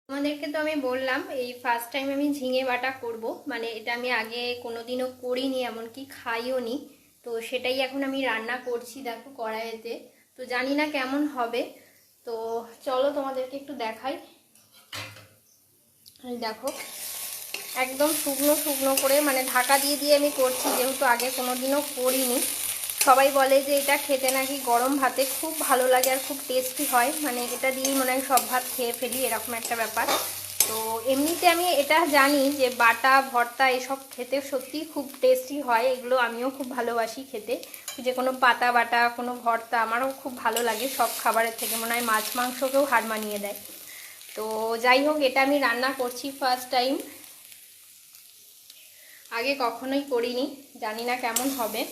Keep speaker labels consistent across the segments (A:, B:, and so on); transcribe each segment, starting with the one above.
A: তোমাদেরকে তো আমি বললাম এই ফার্স্ট টাইম আমি ঝিঙে বাটা করব, মানে এটা আমি আগে কোনোদিনও করিনি, এমনকি খাইও নি। তো সেটাই এখন আমি রান্না করছি, দেখো কড়াইতে। তো জানি না কেমন হবে, তো চলো তোমাদেরকে একটু দেখাই। দেখো একদম শুকনো শুকনো করে, মানে ঢাকা দিয়ে দিয়ে আমি করছি, যেহেতু আগে কোনোদিনও করিনি। সবাই বলে যে এটা খেতে নাকি গরম ভাতে খুব ভালো লাগে আর খুব টেস্টি হয়, মানে এটা দিয়েই মনে হয় সব ভাত খেয়ে ফেলি, এরকম একটা ব্যাপার। তো এমনিতে আমি এটা জানি যে বাটা ভর্তা এসব খেতে সত্যিই খুব টেস্টি হয়, এগুলো আমিও খুব ভালোবাসি খেতে। যে কোনো পাতা বাটা কোনো ভর্তা আমারও খুব ভালো লাগে, সব খাবারের থেকে মনে হয় মাছ মাংসকেও হার মানিয়ে দেয়। তো যাই হোক, এটা আমি রান্না করছি ফার্স্ট টাইম, আগে কখনোই করিনি, জানি না কেমন হবে।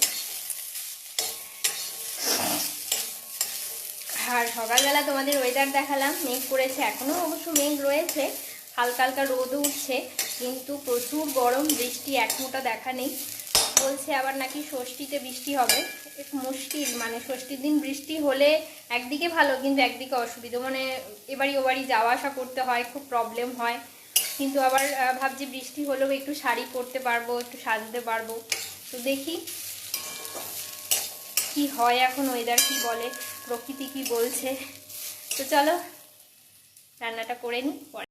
A: আর সকালবেলা তোমাদের ওয়েদার দেখালাম, মেঘ করেছে, এখনও অবশ্য মেঘ রয়েছে, হালকা হালকা রোদও উঠছে, কিন্তু প্রচুর গরম, বৃষ্টি এক ফোঁটা দেখা নেই। বলছে আবার নাকি ষষ্ঠীতে বৃষ্টি হবে, একটু মুশকিল, মানে ষষ্ঠীর দিন বৃষ্টি হলে একদিকে ভালো কিন্তু একদিকে অসুবিধা, মানে এবারই ওবারই যাওয়া আসা করতে হয়, খুব প্রবলেম হয়। কিন্তু আবার ভাবছি বৃষ্টি হলেও একটু শাড়ি পরতে পারবো, একটু সাজতে পারবো। তো দেখি কি হয়, এখন ওয়েদার কি বলে, প্রকৃতি কি বলছে। তো চলো রান্নাটা করে নিই পরে।